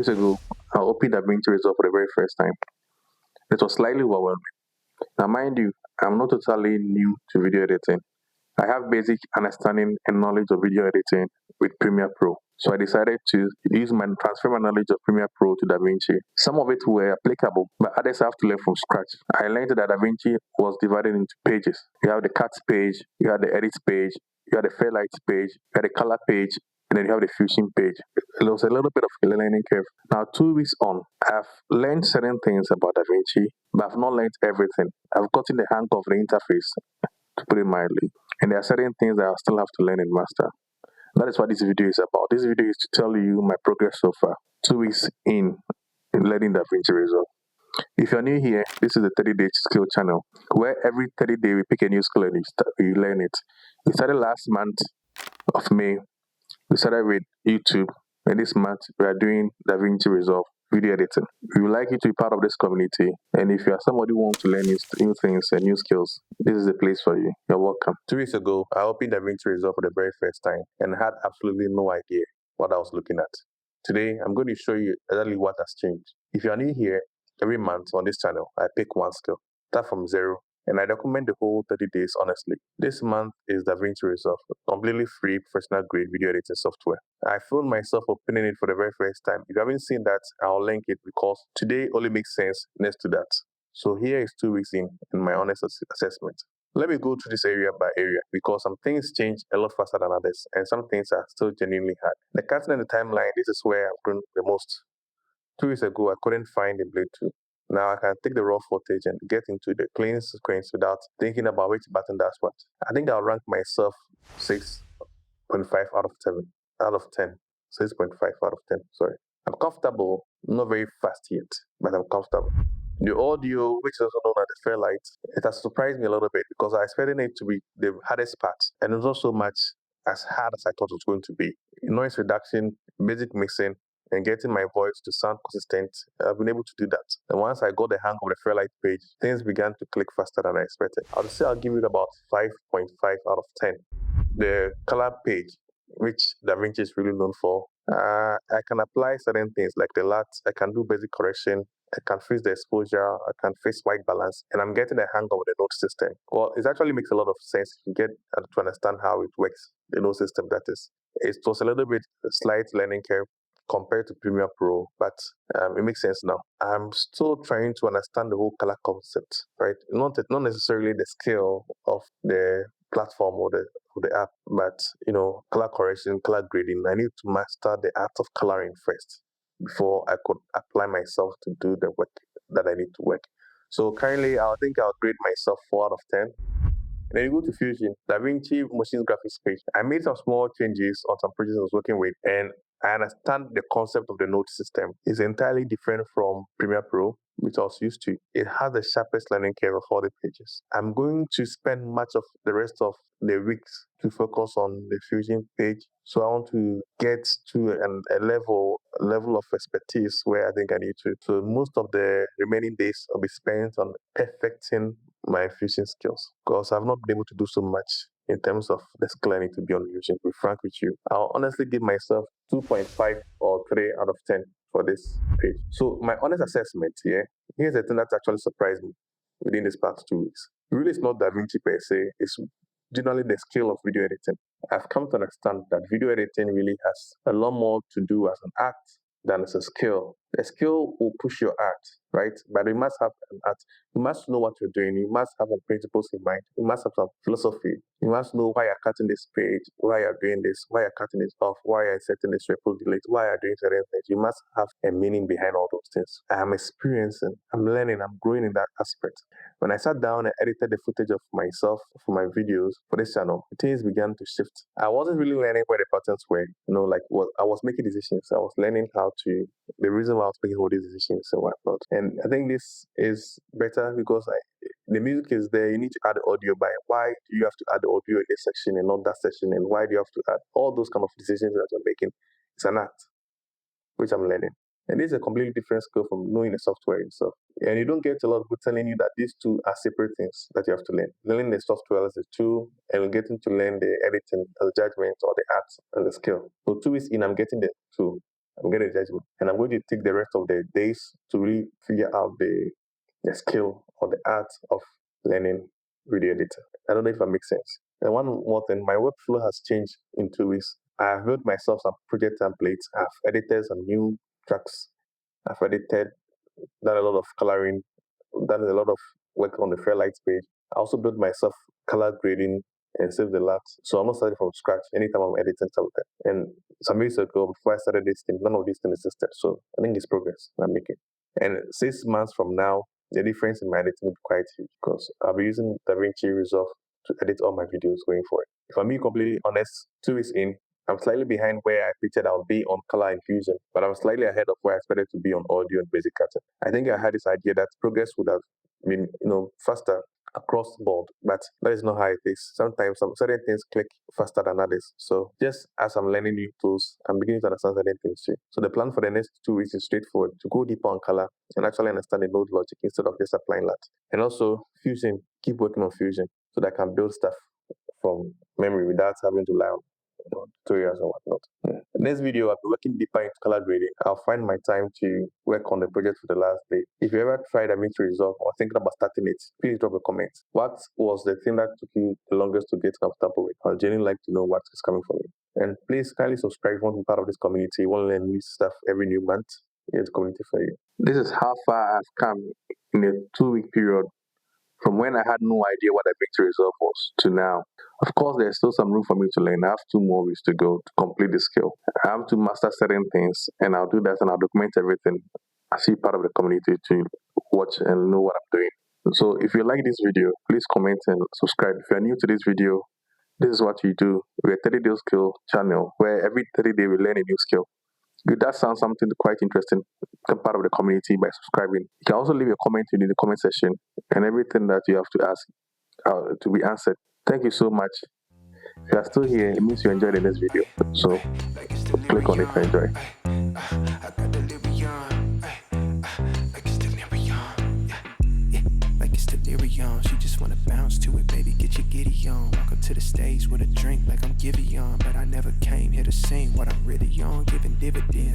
2 weeks ago, I opened DaVinci Resolve for the very first time. It was slightly overwhelming. Now, mind you, I'm not totally new to video editing. I have basic understanding and knowledge of video editing with Premiere Pro. So I decided to transfer my knowledge of Premiere Pro to DaVinci. Some of it were applicable, but others I have to learn from scratch. I learned that DaVinci was divided into pages. You have the cuts page, you have the edits page, you have the fairlights page, you have the color page, and then you have the fusion page. It was a little bit of a learning curve. Now, 2 weeks on, I've learned certain things about DaVinci, but I've not learned everything. I've gotten the hang of the interface, to put it mildly. And there are certain things that I still have to learn and master. That is what this video is about. This video is to tell you my progress so far. 2 weeks in learning DaVinci Resolve. If you're new here, this is the 30-day skill channel, where every 30 days we pick a new skill and we learn it. We started last month of May. We started with YouTube, and this month we are doing DaVinci Resolve video editing. We would like you to be part of this community, and if you are somebody who wants to learn new things and new skills, this is the place for you. You're welcome. 2 weeks ago, I opened DaVinci Resolve for the very first time and had absolutely no idea what I was looking at. Today, I'm going to show you exactly what has changed. If you are new here, every month on this channel, I pick one skill, start from zero, and I document the whole 30 days honestly. This month is DaVinci Resolve, completely free professional grade video editing software. I found myself opening it for the very first time. If you haven't seen that, I'll link it because today only makes sense next to that. So here is 2 weeks in my honest assessment. Let me go through this area by area because some things change a lot faster than others and some things are still genuinely hard. The cutting and the timeline, this is where I've grown the most. 2 weeks ago, I couldn't find the blade tool. Now I can take the raw footage and get into the clean sequence without thinking about which button does what. I think I'll rank myself 6.5 out of 7, out of 10. 6.5 out of 10, sorry. I'm comfortable, not very fast yet, but I'm comfortable. The audio, which is also known as the Fairlight, it has surprised me a little bit because I expected it to be the hardest part, and it's not so much as hard as I thought it was going to be. Noise reduction, basic mixing, and getting my voice to sound consistent, I've been able to do that. And once I got the hang of the Fairlight page, things began to click faster than I expected. I would say I'll give it about 5.5 out of 10. The color page, which DaVinci is really known for, I can apply certain things like the LUT, I can do basic correction, I can fix the exposure, I can fix white balance, and I'm getting a hang of the node system. Well, it actually makes a lot of sense if you get to understand how it works, the node system that is. It was a little bit slight learning curve compared to Premiere Pro, but it makes sense now. I'm still trying to understand the whole color concept, right? Not necessarily the scale of the platform or the app, but color correction, color grading. I need to master the art of coloring first before I could apply myself to do the work that I need to work. So currently, I think I'll grade myself 4 out of 10. And then you go to Fusion, DaVinci Motion Graphics page. I made some small changes on some projects I was working with, and I understand the concept of the node system. It's entirely different from Premiere Pro, which I was used to. It has the sharpest learning curve of all the pages. I'm going to spend much of the rest of the weeks to focus on the Fusion page. So I want to get to a level of expertise where I think I need to. So most of the remaining days will be spent on perfecting my Fusion skills because I've not been able to do so much in terms of the skill I need to be on Fusion, to be frank with you. I'll honestly give myself 2.5 or 3 out of 10 for this page. So my honest assessment here, here's the thing that actually surprised me within these past 2 weeks. Really, it's not DaVinci per se, it's generally the skill of video editing. I've come to understand that video editing really has a lot more to do as an art than as a skill. A skill will push your art, right? But you must have an art. You must know what you're doing. You must have the principles in mind. You must have some philosophy. You must know why you're cutting this page, why you're doing this, why you're cutting this off, why you're setting this triple delete, why you're doing certain things. You must have a meaning behind all those things. I'm experiencing, I'm learning, I'm growing in that aspect. When I sat down and edited the footage of myself for my videos for this channel, things began to shift. I wasn't really learning where the patterns were, I was making decisions. I was learning the reason why I was making all these decisions and whatnot. And I think this is better because the music is there. You need to add the audio by why do you have to add the audio in this section and not that section, and why do you have to add all those kind of decisions that you're making? It's an art, which I'm learning. And this is a completely different skill from knowing the software itself. And you don't get a lot of people telling you that these two are separate things that you have to learn. Learning the software as a tool and getting to learn the editing, the judgment, or the art and the skill. So 2 weeks in, I'm getting the tool. I'm getting excited, and I'm going to take the rest of the days to really figure out the skill or the art of learning video editing. I don't know if that makes sense. And one more thing, my workflow has changed in 2 weeks. I have built myself some project templates. I've edited some new tracks. I've edited, done a lot of coloring, done a lot of work on the Fairlight page. I also built myself color grading and saved the labs. So I'm not starting from scratch anytime I'm editing something. And some years ago, before I started this thing, none of these things existed. So I think it's progress I'm making. And 6 months from now, the difference in my editing will be quite huge because I'll be using DaVinci Resolve to edit all my videos going forward. If I'm being completely honest, 2 weeks in, I'm slightly behind where I pictured I'll be on color infusion, but I'm slightly ahead of where I expected to be on audio and basic cutting. I think I had this idea that progress would have been, faster across the board, but that is not how it is. Sometimes some certain things click faster than others. So just as I'm learning new tools, I'm beginning to understand certain things too. So the plan for the next 2 weeks is straightforward: to go deeper on color and actually understand the node logic instead of just applying that. And also fusion, keep working on fusion so that I can build stuff from memory without having to rely on tutorials and whatnot. Next video, I'll be working deeper into color grading. I'll find my time to work on the project for the last day. If you ever tried DaVinci Resolve or thinking about starting it, please drop a comment. What was the thing that took you the longest to get comfortable with? I'd genuinely like to know what is coming from you. And please kindly subscribe if you want to be part of this community. You want to learn new stuff every new month. Here's the community for you. This is how far I've come in a 2-week period from when I had no idea what DaVinci Resolve was to now. Of course, there's still some room for me to learn. I have 2 more weeks to go to complete the skill. I have to master certain things, and I'll do that and I'll document everything. I see part of the community to watch and know what I'm doing. So if you like this video, please comment and subscribe. If you're new to this video, this is what you do. We're a 30 Day Skill channel where every 30 days we learn a new skill. If that sounds something quite interesting, become part of the community by subscribing. You can also leave a comment in the comment section, and everything that you have to ask to be answered. Thank you so much. If you are still here, it means you enjoyed the next video. So click on it and enjoy. She just wanna bounce to it, baby, get your giddy on. Walk up to the stage with a drink like I'm Givey on, but I never came here to sing what I'm really on, giving dividends.